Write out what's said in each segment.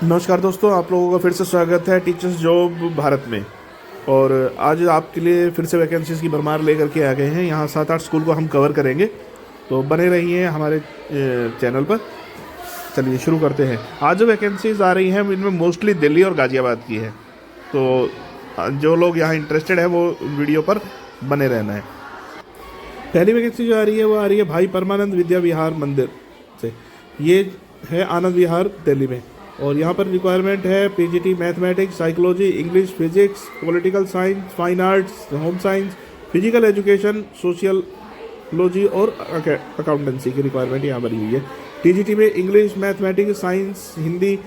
नमस्कार दोस्तों, आप लोगों का फिर से स्वागत है टीचर्स जॉब भारत में। और आज आपके लिए फिर से वैकेंसीज़ की भरमार लेकर के आ गए हैं। यहाँ 7-8 स्कूल को हम कवर करेंगे, तो बने रहिए हमारे चैनल पर। चलिए शुरू करते हैं। आज जो वैकेंसीज़ आ रही हैं इनमें मोस्टली दिल्ली और गाज़ियाबाद की है, तो जो लोग यहाँ इंटरेस्टेड है वो वीडियो पर बने रहना है। पहली वैकेंसी जो आ रही है वो आ रही है भाई परमानंद विद्या विहार मंदिर से। ये है आनंद विहार दिल्ली में, और यहाँ पर रिक्वायरमेंट है PGT mathematics, psychology, English, physics, political science, fine arts, home science, physical education, sociology और अकाउंटेंसी की रिक्वायरमेंट यहाँ बनी हुई है। टीजीटी में English, mathematics, science, Hindi,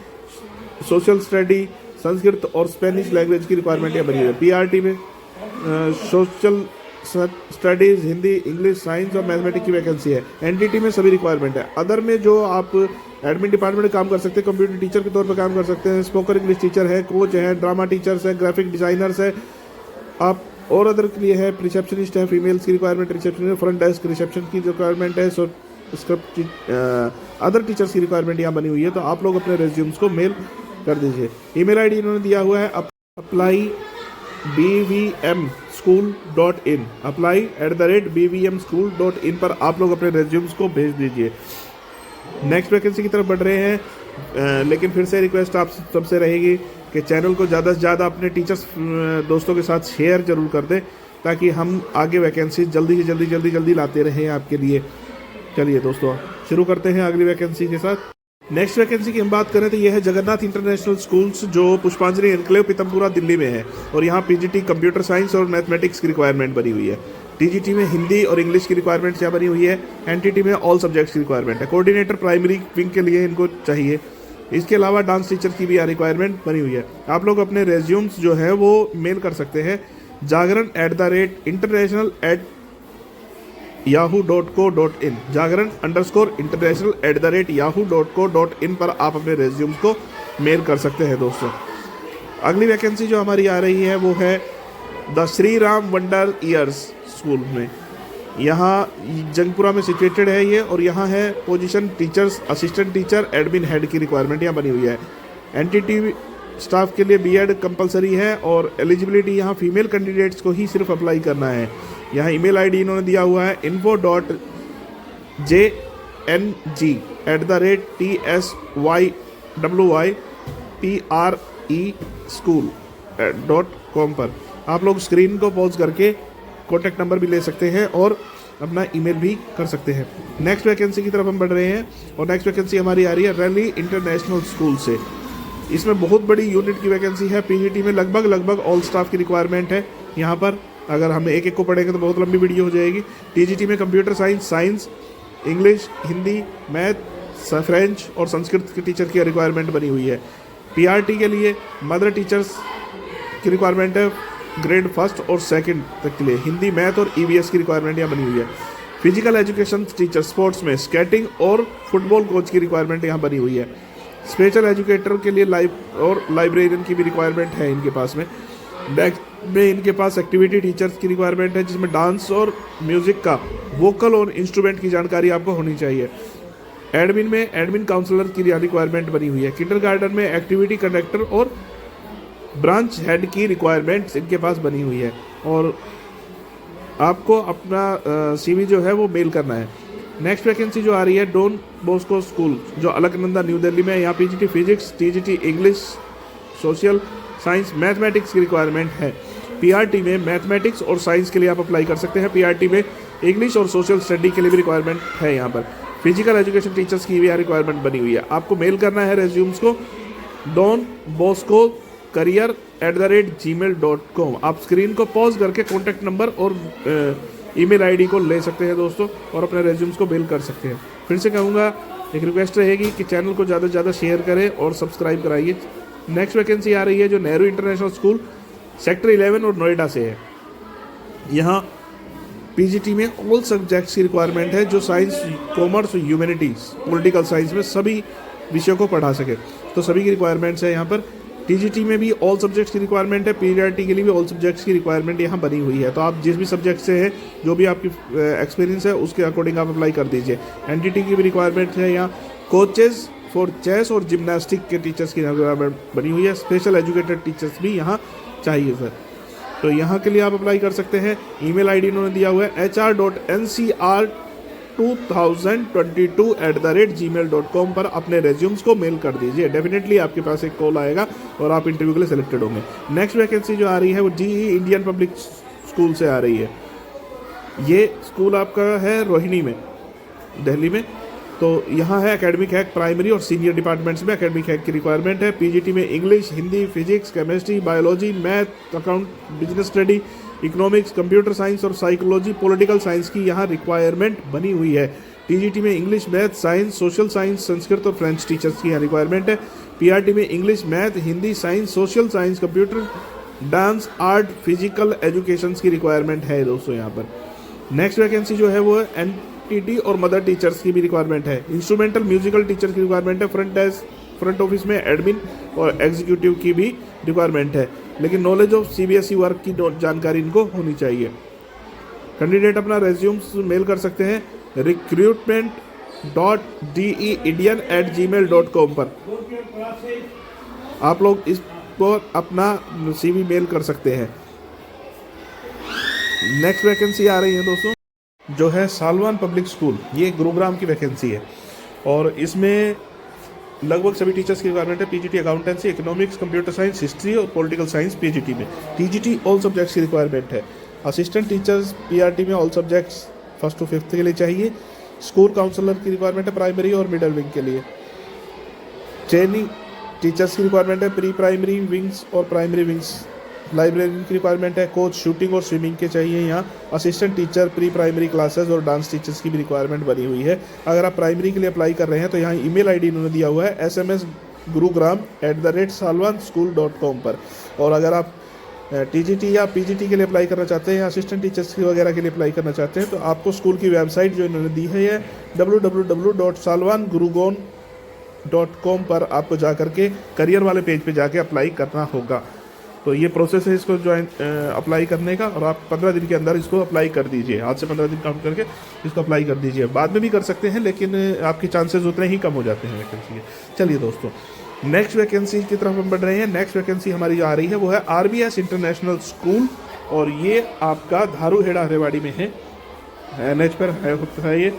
social study, Sanskrit और स्पेनिश लैंग्वेज की रिक्वायरमेंट यहाँ बनी हुई है। पीआरटी में social studies, Hindi, English, science और मैथमेटिक्स की वैकेंसी है। एनटीटी में सभी रिक्वायरमेंट है। अदर में जो आप एडमिन डिपार्टमेंट में काम कर सकते हैं, कंप्यूटर टीचर के तौर पर काम कर सकते हैं, स्पोकन इंग्लिश टीचर है, कोच है, ड्रामा टीचर्स है, ग्राफिक डिज़ाइनर्स है आप, और अदर के लिए है रिसेप्शनिस्ट है, फीमेल्स की requirement receptionist, front desk reception की रिक्वायरमेंट है, स्क्रिप्ट अदर टीचर्स की रिक्वायरमेंट यहाँ बनी हुई है। तो आप लोग अपने रेज्यूम्स को मेल कर दीजिए। ईमेल आईडी इन्होंने दिया हुआ है apply@bvmschool.in, apply@bvmschool.in पर आप लोग अपने रेज्यूम्स को भेज दीजिए। नेक्स्ट वैकेंसी की तरफ बढ़ रहे हैं, लेकिन फिर से रिक्वेस्ट आप सबसे रहेगी कि चैनल को ज़्यादा से ज़्यादा अपने टीचर्स दोस्तों के साथ शेयर जरूर कर दें, ताकि हम आगे वैकेंसी जल्दी से जल्दी लाते रहें आपके लिए। चलिए दोस्तों शुरू करते हैं अगली वैकेंसी के साथ। नेक्स्ट वैकेंसी की हम बात करें तो यह है जगन्नाथ इंटरनेशनल स्कूल्स, जो पुष्पांजलि एनक्लेव पीतमपुरा दिल्ली में है, और यहाँ पीजीटी कंप्यूटर साइंस और मैथमेटिक्स की रिक्वायरमेंट बनी हुई है। टीजीटी में हिंदी और इंग्लिश की रिक्वायरमेंट यहाँ बनी हुई है। एनटीटी में ऑल सब्जेक्ट्स की रिक्वायरमेंट है। कोऑर्डिनेटर प्राइमरी विंग के लिए इनको चाहिए। इसके अलावा डांस टीचर की भी रिक्वायरमेंट बनी हुई है। आप लोग अपने रेज्यूम्स जो है वो मेल कर सकते हैं जागरण@international@yahoo.co.in, जागरण_international@yahoo.co.in पर आप अपने रेज्यूम्स को मेल कर सकते हैं दोस्तों। अगली वैकेंसी जो हमारी आ रही है वो है the Shri Ram wonder years school में। यहाँ जंगपुरा में सिचुएटेड है ये, और यहाँ है position teachers, assistant teacher, admin head की रिक्वायरमेंट यहाँ बनी हुई है। एनटीटी स्टाफ के लिए बीएड कंपलसरी है, और एलिजिबिलिटी यहाँ फीमेल कैंडिडेट्स को ही सिर्फ अप्लाई करना है। यहाँ ईमेल आईडी इन्होंने दिया हुआ है info.jng@tsywypreschool.com पर आप लोग स्क्रीन को पॉज करके कॉन्टैक्ट नंबर भी ले सकते हैं और अपना ईमेल भी कर सकते हैं। नेक्स्ट वैकेंसी की तरफ हम बढ़ रहे हैं, और नेक्स्ट वैकेंसी हमारी आ रही है रैली इंटरनेशनल स्कूल से। इसमें बहुत बड़ी यूनिट की वैकेंसी है। पीजीटी में लगभग ऑल स्टाफ की रिक्वायरमेंट है। यहाँ पर अगर हम एक को पढ़ेंगे तो बहुत लंबी वीडियो हो जाएगी। टीजीटी में computer science, English, Hindi, math, French और संस्कृत के टीचर की रिक्वायरमेंट बनी हुई है। पीआरटी के लिए मदर टीचर्स की रिक्वायरमेंट है ग्रेड 1 और 2 तक के लिए। हिंदी, मैथ और ईवीएस की रिक्वायरमेंट यहाँ बनी हुई है। फिजिकल एजुकेशन टीचर, स्पोर्ट्स में स्केटिंग और फुटबॉल कोच की रिक्वायरमेंट यहाँ बनी हुई है। स्पेशल एजुकेटर के लिए लाइब्रेरियन की भी रिक्वायरमेंट है इनके पास में। नेक्स्ट में इनके पास एक्टिविटी टीचर्स की रिक्वायरमेंट है, जिसमें डांस और म्यूजिक का वोकल और इंस्ट्रूमेंट की जानकारी आपको होनी चाहिए। एडमिन में एडमिन काउंसलर की रिक्वायरमेंट बनी हुई है। किंडरगार्टन में एक्टिविटी कंडक्टर और ब्रांच हेड की रिक्वायरमेंट इनके पास बनी हुई है, और आपको अपना सीवी जो है वो मेल करना है। नेक्स्ट वैकेंसी जो आ रही है डॉन बॉस्को स्कूल, जो अलकनंदा न्यू दिल्ली में है। यहाँ PGT physics, TGT English, social science, mathematics की रिक्वायरमेंट है। पीआरटी में मैथमेटिक्स और साइंस के लिए आप अप्लाई कर सकते हैं। पीआरटी में इंग्लिश और सोशल स्टडी के लिए भी रिक्वायरमेंट है। यहाँ पर फिजिकल एजुकेशन टीचर्स की भी रिक्वायरमेंट बनी हुई है। आपको मेल करना है रेज्यूम्स को donboscocareer@gmail.com। आप स्क्रीन को पॉज करके कॉन्टैक्ट नंबर और ईमेल आईडी को ले सकते हैं दोस्तों, और अपने रेज्यूम्स को मेल कर सकते हैं। फिर से कहूँगा, एक रिक्वेस्ट रहेगी कि चैनल को ज़्यादा से ज़्यादा शेयर करें और सब्सक्राइब कराइए। नेक्स्ट वैकेंसी आ रही है जो नेहरू इंटरनेशनल स्कूल सेक्टर 11 और नोएडा से है। यहाँ पीजीटी में ऑल सब्जेक्ट्स की रिक्वायरमेंट है, जो science, commerce, humanities, political science में सभी विषयों को पढ़ा सके, तो सभी की रिक्वायरमेंट्स है यहाँ पर। टीजीटी में भी ऑल सब्जेक्ट्स की रिक्वायरमेंट है। पीआरटी के लिए भी ऑल सब्जेक्ट्स की रिक्वायरमेंट यहाँ बनी हुई है। तो आप जिस भी सब्जेक्ट से है, जो भी आपकी एक्सपीरियंस है उसके अकॉर्डिंग आप अप्लाई कर दीजिए। एनटीटी की भी रिक्वायरमेंट है यहाँ। कोचेज़ फॉर चेस और जिम्नास्टिक के टीचर्स की रिक्वायरमेंट बनी हुई है। स्पेशल एजुकेटेड टीचर्स भी यहाँ चाहिए सर। तो यहाँ के लिए आप अप्लाई कर सकते हैं। ईमेल आईडी इन्होंने दिया हुआ है hr.ncr2022@gmail.com पर अपने रेज्यूम्स को मेल कर दीजिए। डेफिनेटली आपके पास एक कॉल आएगा और आप इंटरव्यू के लिए सिलेक्टेड होंगे। नेक्स्ट वैकेंसी जो आ रही है वो जीई इंडियन पब्लिक स्कूल से आ रही है। ये स्कूल आपका है रोहिणी में, दिल्ली में। तो यहाँ है एकेडमिक हैक प्राइमरी और सीनियर डिपार्टमेंट्स में एकेडमिक हैक की रिक्वायरमेंट है। पीजीटी में English, Hindi, physics, chemistry, biology, math, account, business study, economics, computer science और साइकोलॉजी, पॉलिटिकल साइंस की यहाँ रिक्वायरमेंट बनी हुई है। टीजीटी में English, math, science, social science, Sanskrit और फ्रेंच टीचर्स की यहाँ रिक्वायरमेंट है। पीआरटी में English, math, Hindi, science, social science, computer, dance, art, physical education की रिक्वायरमेंट है दोस्तों यहाँ पर। नेक्स्ट वैकेंसी जो है वो एनटीटी और मदर टीचर्स की भी रिक्वायरमेंट है। इंस्ट्रूमेंटल म्यूजिकल टीचर की रिक्वायरमेंट है। फ्रंट ऑफिस में एडमिन और एग्जीक्यूटिव की भी रिक्वायरमेंट है, लेकिन नॉलेज ऑफ सीबीएसई वर्क की जानकारी इनको होनी चाहिए। कैंडिडेट अपना रेज्यूम्स मेल कर सकते हैं recruitment.deindian@gmail.com पर। आप लोग इस पर अपना सीवी मेल कर सकते हैं। नेक्स्ट वैकेंसी आ रही है दोस्तों, जो है सालवान पब्लिक स्कूल। ये गुरुग्राम की वैकेंसी है और इसमें लगभग सभी टीचर्स की रिक्वायरमेंट है। PGT accountancy, economics, computer science, history और पॉलिटिकल साइंस पीजीटी में। टीजीटी ऑल सब्जेक्ट्स की रिक्वायरमेंट है। असिस्टेंट टीचर्स पीआरटी में all subjects 1st to 5th के लिए चाहिए। स्कूल काउंसलर की रिक्वायरमेंट है प्राइमरी और मिडिल विंग के लिए। ट्रेनिंग टीचर्स की रिक्वायरमेंट है प्री प्राइमरी विंग्स और प्राइमरी विंग्स। लाइब्रेरियन की रिक्वायरमेंट है। कोच शूटिंग और स्विमिंग के चाहिए यहाँ। Assistant teacher, pre primary classes और डांस टीचर्स की भी रिक्वायरमेंट बनी हुई है। अगर आप प्राइमरी के लिए अप्लाई कर रहे हैं तो यहाँ ईमेल आईडी इन्होंने दिया हुआ है sms gurugram@salwanschool.com पर। और अगर आप टीजीटी या पीजीटी के लिए अप्लाई करना चाहते हैं या असिस्टेंट टीचर्स वगैरह के लिए अप्लाई करना चाहते हैं तो आपको स्कूल की वेबसाइट जो इन्होंने दी है www.salwangurugon.com पर आपको जा करके करियर वाले पेज पे जाके अप्लाई करना होगा। तो ये प्रोसेस है इसको ज्वाइन अप्लाई करने का, और आप 15 दिन के अंदर इसको अप्लाई कर दीजिए। आज से 15 दिन काउंट करके इसको अप्लाई कर दीजिए। बाद में भी कर सकते हैं, लेकिन आपके चांसेस उतने ही कम हो जाते हैं वैकेंसी के। चलिए दोस्तों, नेक्स्ट वैकेंसी की तरफ हम बढ़ रहे हैं। नेक्स्ट वैकेंसी हमारी जो आ रही है वो है आरबीएस इंटरनेशनल स्कूल, और ये आपका धारूहेड़ा रेवाड़ी में है। NH पर है ये।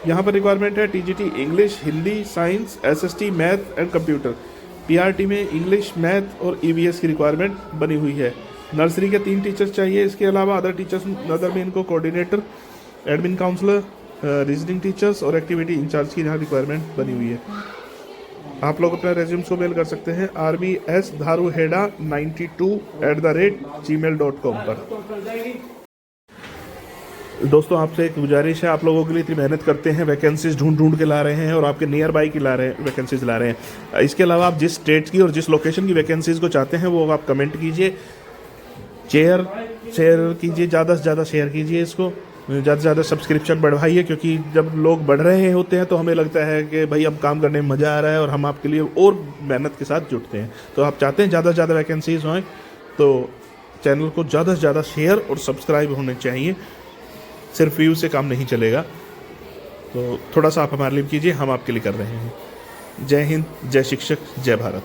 यहाँ पर रिक्वायरमेंट है TGT English, Hindi, science, SST, math and computer. PRT में इंग्लिश, मैथ और ईवीएस की रिक्वायरमेंट बनी हुई है। नर्सरी के 3 टीचर्स चाहिए। इसके अलावा अदर टीचर्स, अदर में इनको coordinator, admin counsellor, reasoning teachers और एक्टिविटी इंचार्ज की यहाँ रिक्वायरमेंट बनी हुई है। आप लोग अपना रेज्यूम्स को मेल कर सकते हैं rbsdharuheda92@gmail.com पर। दोस्तों, आपसे एक गुजारिश है, आप लोगों के लिए इतनी मेहनत करते हैं, वैकेंसीज ढूंढ के ला रहे हैं और आपके नियर बाई की वैकेंसीज ला रहे हैं। इसके अलावा आप जिस स्टेट की और जिस लोकेशन की वैकेंसीज को चाहते हैं वो आप कमेंट कीजिए, शेयर कीजिए, ज़्यादा से ज़्यादा शेयर कीजिए इसको, ज़्यादा से ज़्यादा सब्सक्रिप्शन बढ़वाइए, क्योंकि जब लोग बढ़ रहे होते हैं तो हमें लगता है कि भाई अब काम करने में मज़ा आ रहा है और हम आपके लिए और मेहनत के साथ जुटते हैं। तो आप चाहते हैं ज़्यादा से ज़्यादा वैकेंसीज हों तो चैनल को ज़्यादा से ज़्यादा शेयर और सब्सक्राइब होने चाहिए। सिर्फ व्यू से काम नहीं चलेगा, तो थोड़ा सा आप हमारे लिए कीजिए, हम आपके लिए कर रहे हैं। जय हिंद, जय शिक्षक, जय भारत।